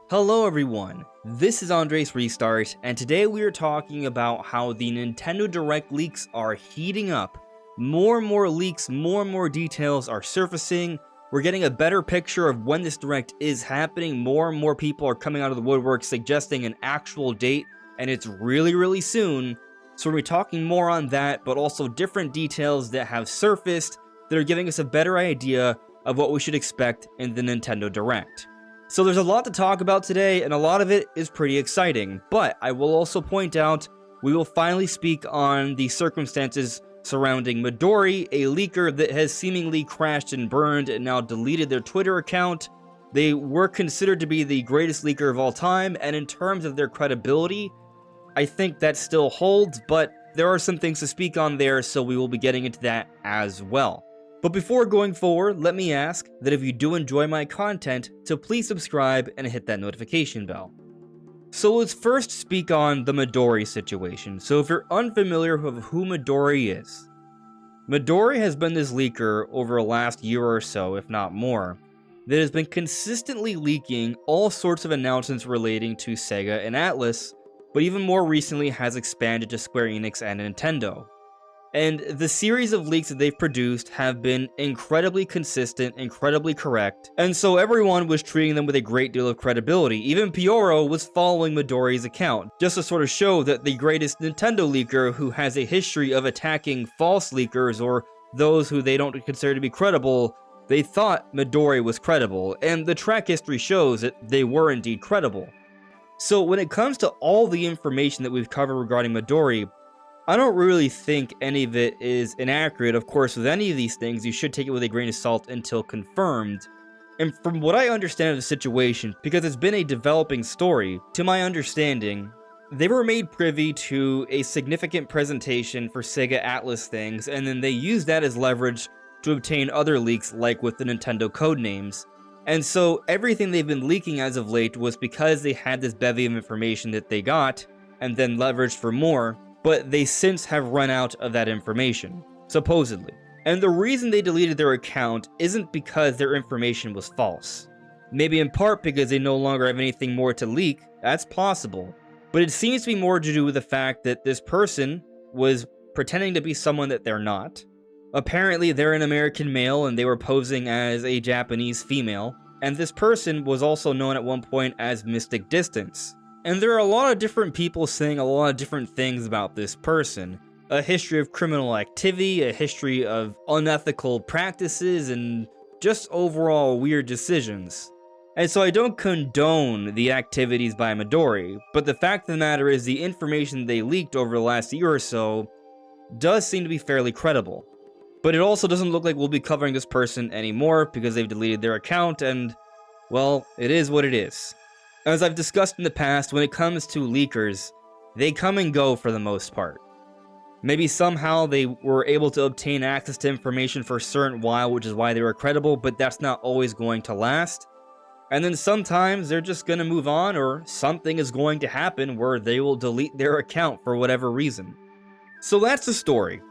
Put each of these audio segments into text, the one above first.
Hello everyone, this is AndresRestart, and today we are talking about how the Nintendo Direct leaks are heating up. More and more leaks, more and more details are surfacing. We're getting a better picture of when this Direct is happening. More and more people are coming out of the woodwork suggesting an actual date, and it's really soon. So we're talking more on that, but also different details that have surfaced that are giving us a better idea of what we should expect in the Nintendo Direct. So there's a lot to talk about today, and a lot of it is pretty exciting, but I will also point out we will finally speak on the circumstances surrounding Midori, a leaker that has seemingly crashed and burned and now deleted their Twitter account. They were considered to be the greatest leaker of all time, and in terms of their credibility, I think that still holds, but there are some things to speak on there, so we will be getting into that as well. But before going forward, let me ask that if you do enjoy my content, to please subscribe and hit that notification bell. So let's first speak on the Midori situation. So if you're unfamiliar with who Midori is, Midori has been this leaker over the last year or so, if not more, that has been consistently leaking all sorts of announcements relating to Sega and Atlus, but even more recently has expanded to Square Enix and Nintendo. And the series of leaks that they've produced have been incredibly consistent, incredibly correct, and so everyone was treating them with a great deal of credibility. Even Pyoro was following Midori's account, just to sort of show that the greatest Nintendo leaker who has a history of attacking false leakers or those who they don't consider to be credible, they thought Midori was credible, and the track history shows that they were indeed credible. So when it comes to all the information that we've covered regarding Midori, I don't really think any of it is inaccurate. Of course, with any of these things, you should take it with a grain of salt until confirmed. And from what I understand of the situation, because it's been a developing story, to my understanding, they were made privy to a significant presentation for Sega Atlus things, and then they used that as leverage to obtain other leaks, like with the Nintendo codenames. And so everything they've been leaking as of late was because they had this bevy of information that they got, and then leveraged for more. But they since have run out of that information, supposedly. And the reason they deleted their account isn't because their information was false. Maybe in part because they no longer have anything more to leak, that's possible. But it seems to be more to do with the fact that this person was pretending to be someone that they're not. Apparently they're an American male and they were posing as a Japanese female. And this person was also known at one point as Mystic Distance. And there are a lot of different people saying a lot of different things about this person. A history of criminal activity, a history of unethical practices, and just overall weird decisions. And so I don't condone the activities by Midori, but the fact of the matter is the information they leaked over the last year or so does seem to be fairly credible. But it also doesn't look like we'll be covering this person anymore because they've deleted their account and, well, it is what it is. As I've discussed in the past, when it comes to leakers, they come and go for the most part. Maybe somehow they were able to obtain access to information for a certain while, which is why they were credible, but that's not always going to last. And then sometimes they're just going to move on, or something is going to happen where they will delete their account for whatever reason. So that's the story.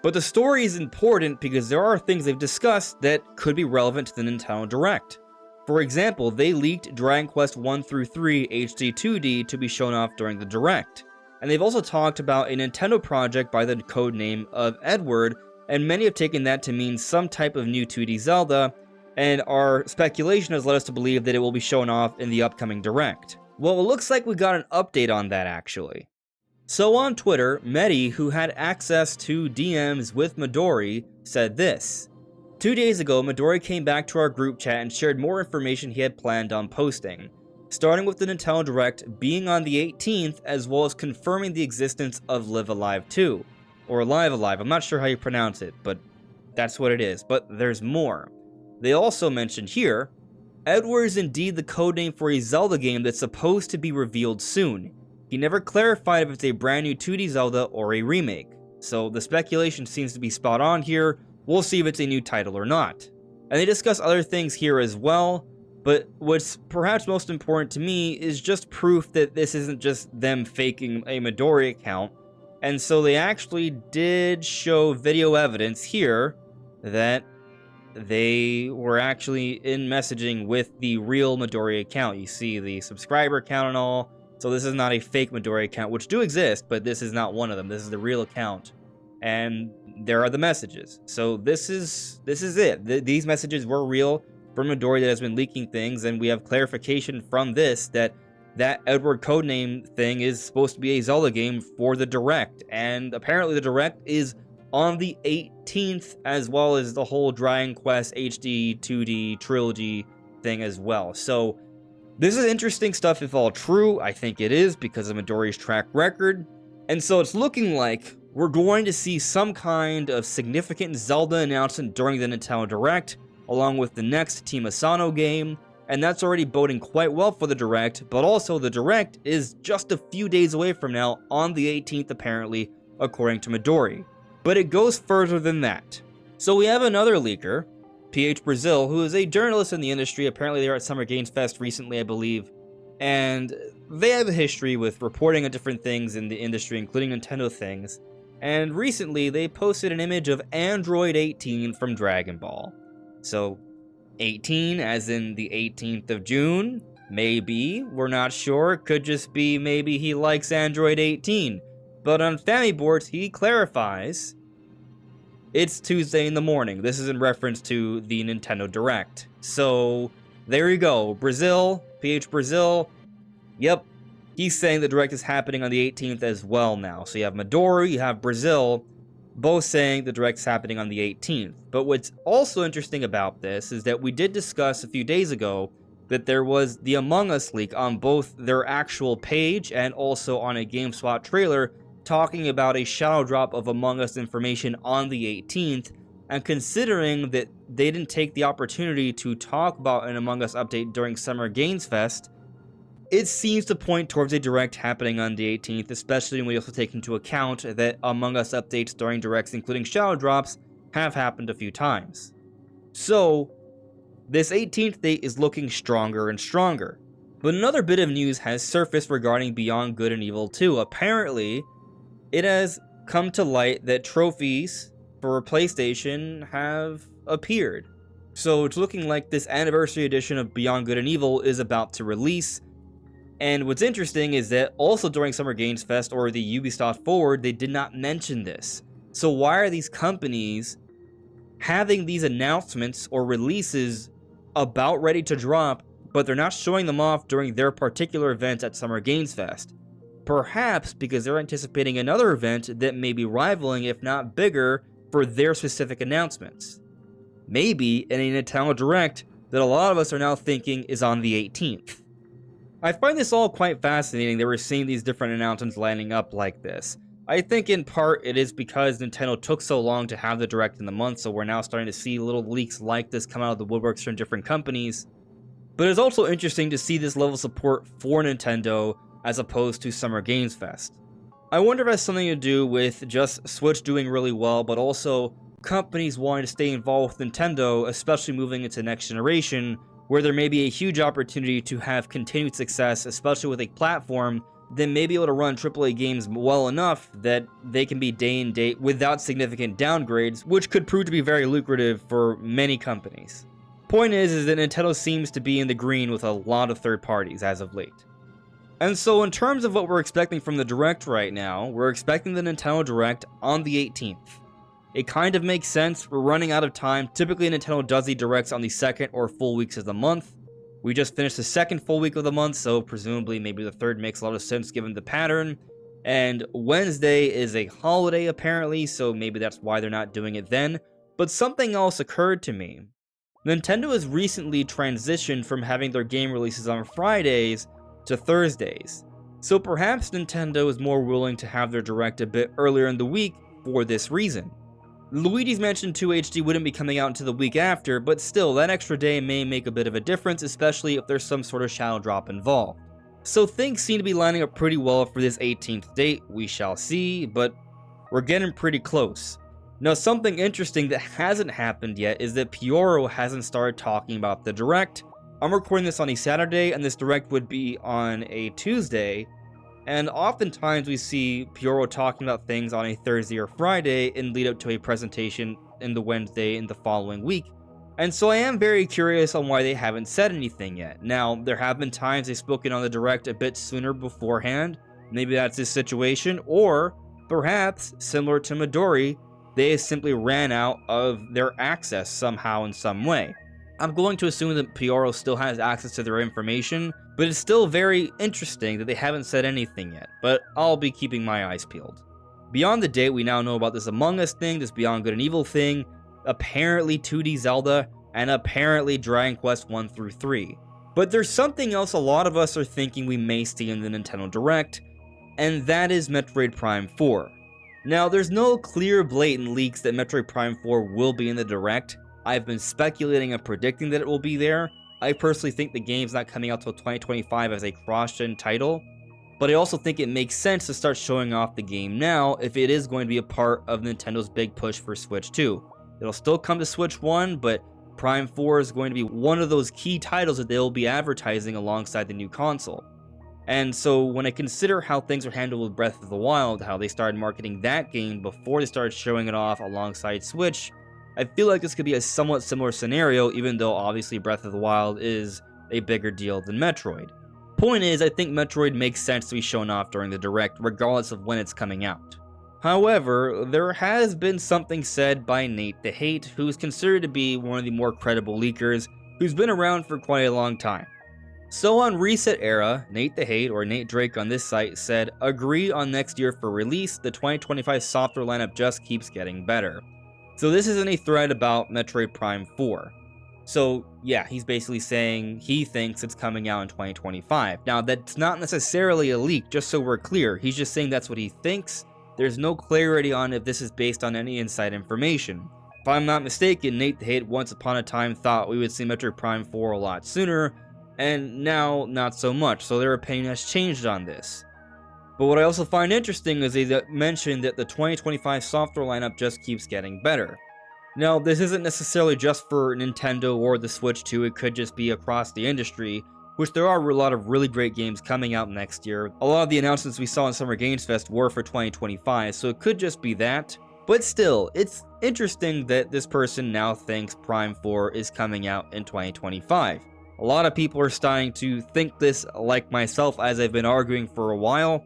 But the story is important because there are things they've discussed that could be relevant to the Nintendo Direct. For example, they leaked Dragon Quest 1 through 3 HD 2D to be shown off during the Direct. And they've also talked about a Nintendo project by the codename of Edward, and many have taken that to mean some type of new 2D Zelda, and our speculation has led us to believe that it will be shown off in the upcoming Direct. Well, it looks like we got an update on that actually. So on Twitter, Medi, who had access to DMs with Midori, said this. 2 days ago, Midori came back to our group chat and shared more information he had planned on posting, starting with the Nintendo Direct being on the 18th, as well as confirming the existence of Live Alive 2, or Live Alive, I'm not sure how you pronounce it, but that's what it is, but there's more. They also mentioned here, Edward is indeed the codename for a Zelda game that's supposed to be revealed soon. He never clarified if it's a brand new 2D Zelda or a remake, so the speculation seems to be spot on here. We'll see if it's a new title or not. And they discuss other things here as well, but what's perhaps most important to me is just proof that this isn't just them faking a Midori account. And so they actually did show video evidence here that they were actually in messaging with the real Midori account. You see the subscriber count and all. So this is not a fake Midori account, which do exist, but this is not one of them. This is the real account. And there are the messages. So this is it. These messages were real from Midori that has been leaking things, and we have clarification from this that Edward codename thing is supposed to be a Zelda game for the Direct. And apparently the Direct is on the 18th, as well as the whole Dragon Quest HD 2D trilogy thing as well. So this is interesting stuff if all true. I think it is because of Midori's track record. And so it's looking like we're going to see some kind of significant Zelda announcement during the Nintendo Direct, along with the next Team Asano game. And that's already boding quite well for the Direct, but also the Direct is just a few days away from now, on the 18th apparently, according to Midori. But it goes further than that. So we have another leaker, PH Brazil, who is a journalist in the industry. Apparently they were at Summer Games Fest recently, I believe, and they have a history with reporting on different things in the industry, including Nintendo things. And recently they posted an image of Android 18 from Dragon Ball. So 18 as in the 18th of June? Maybe, we're not sure. It could just be maybe he likes Android 18. But on Famiboards, he clarifies it's Tuesday in the morning. This is in reference to the Nintendo Direct. So there you go. Brazil, PH Brazil. Yep, he's saying the Direct is happening on the 18th as well now. So you have Midori, you have Brazil, both saying the Direct's happening on the 18th. But what's also interesting about this is that we did discuss a few days ago that there was the Among Us leak on both their actual page and also on a GameSpot trailer talking about a shadow drop of Among Us information on the 18th, and considering that they didn't take the opportunity to talk about an Among Us update during Summer Games Fest, it seems to point towards a Direct happening on the 18th, especially when we also take into account that Among Us updates during Directs, including shadow drops, have happened a few times. So, this 18th date is looking stronger and stronger. But another bit of news has surfaced regarding Beyond Good and Evil 2. Apparently, it has come to light that trophies for PlayStation have appeared. So it's looking like this anniversary edition of Beyond Good and Evil is about to release. And what's interesting is that also during Summer Games Fest or the Ubisoft Forward, they did not mention this. So why are these companies having these announcements or releases about ready to drop, but they're not showing them off during their particular events at Summer Games Fest? Perhaps because they're anticipating another event that may be rivaling, if not bigger, for their specific announcements. Maybe in a Nintendo Direct that a lot of us are now thinking is on the 18th. I find this all quite fascinating that we're seeing these different announcements lining up like this. I think in part it is because Nintendo took so long to have the Direct in the month, so we're now starting to see little leaks like this come out of the woodworks from different companies. But it's also interesting to see this level of support for Nintendo as opposed to Summer Games Fest. I wonder if it has something to do with just Switch doing really well, but also companies wanting to stay involved with Nintendo, especially moving into next generation, where there may be a huge opportunity to have continued success, especially with a platform that may be able to run AAA games well enough that they can be day and date without significant downgrades, which could prove to be very lucrative for many companies. Point is that Nintendo seems to be in the green with a lot of third parties as of late. And so in terms of what we're expecting from the Direct right now, we're expecting the Nintendo Direct on the 18th. It kind of makes sense, we're running out of time. Typically Nintendo does the Directs on the second or full weeks of the month. We just finished the second full week of the month, so presumably maybe the third makes a lot of sense given the pattern. And Wednesday is a holiday apparently, so maybe that's why they're not doing it then. But something else occurred to me. Nintendo has recently transitioned from having their game releases on Fridays to Thursdays. So perhaps Nintendo is more willing to have their Direct a bit earlier in the week for this reason. Luigi's Mansion 2 HD wouldn't be coming out until the week after, but still, that extra day may make a bit of a difference, especially if there's some sort of shadow drop involved. So things seem to be lining up pretty well for this 18th date, we shall see, but we're getting pretty close. Now, something interesting that hasn't happened yet is that Pyoro hasn't started talking about the Direct. I'm recording this on a Saturday, and this Direct would be on a Tuesday, And oftentimes we see Pioro talking about things on a Thursday or Friday and lead up to a presentation in the Wednesday in the following week. And so I am very curious on why they haven't said anything yet. Now, there have been times they've spoken on the Direct a bit sooner beforehand. Maybe that's this situation, or perhaps, similar to Midori, they simply ran out of their access somehow in some way. I'm going to assume that Pioro still has access to their information, but it's still very interesting that they haven't said anything yet, but I'll be keeping my eyes peeled. Beyond the date, we now know about this Among Us thing, this Beyond Good and Evil thing, apparently 2D Zelda, and apparently Dragon Quest 1 through 3. But there's something else a lot of us are thinking we may see in the Nintendo Direct, and that is Metroid Prime 4. Now, there's no clear blatant leaks that Metroid Prime 4 will be in the Direct. I've been speculating and predicting that it will be there. I personally think the game's not coming out till 2025 as a cross-gen title, but I also think it makes sense to start showing off the game now if it is going to be a part of Nintendo's big push for Switch 2. It'll still come to Switch 1, but Prime 4 is going to be one of those key titles that they'll be advertising alongside the new console. And so when I consider how things were handled with Breath of the Wild, how they started marketing that game before they started showing it off alongside Switch, I feel like this could be a somewhat similar scenario, even though obviously Breath of the Wild is a bigger deal than Metroid. Point is, I think Metroid makes sense to be shown off during the Direct, regardless of when it's coming out. However, there has been something said by Nate the Hate, who is considered to be one of the more credible leakers, who's been around for quite a long time. So on Reset Era, Nate the Hate, or Nate Drake on this site, said, "Agree on next year for release, the 2025 software lineup just keeps getting better." So this isn't a thread about Metroid Prime 4. So yeah, he's basically saying he thinks it's coming out in 2025. Now that's not necessarily a leak, just so we're clear. He's just saying that's what he thinks. There's no clarity on if this is based on any inside information. If I'm not mistaken, Nate the Hate once upon a time thought we would see Metroid Prime 4 a lot sooner, and now not so much, so their opinion has changed on this. But what I also find interesting is they mentioned that the 2025 software lineup just keeps getting better. Now, this isn't necessarily just for Nintendo or the Switch 2, it could just be across the industry, which there are a lot of really great games coming out next year. A lot of the announcements we saw in Summer Games Fest were for 2025, so it could just be that. But still, it's interesting that this person now thinks Prime 4 is coming out in 2025. A lot of people are starting to think this, like myself, as I've been arguing for a while.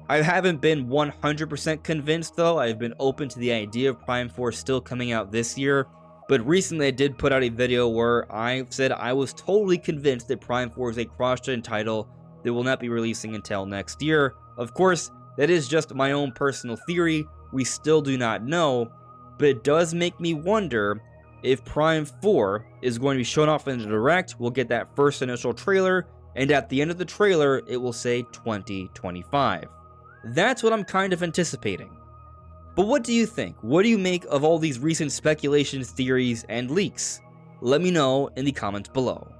I haven't been 100% convinced though. I've been open to the idea of Prime 4 still coming out this year, but recently I did put out a video where I said I was totally convinced that Prime 4 is a cross-gen title that will not be releasing until next year. Of course, that is just my own personal theory. We still do not know, but it does make me wonder if Prime 4 is going to be shown off in the Direct. We'll get that first initial trailer, and at the end of the trailer, it will say 2025. That's what I'm kind of anticipating. But what do you think? What do you make of all these recent speculations, theories, and leaks? Let me know in the comments below.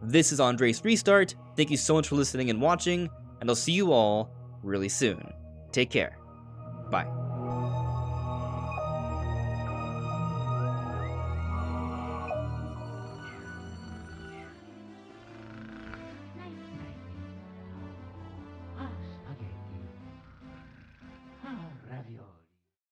This is AndresRestart. Thank you so much for listening and watching, and I'll see you all really soon. Take care. Bye.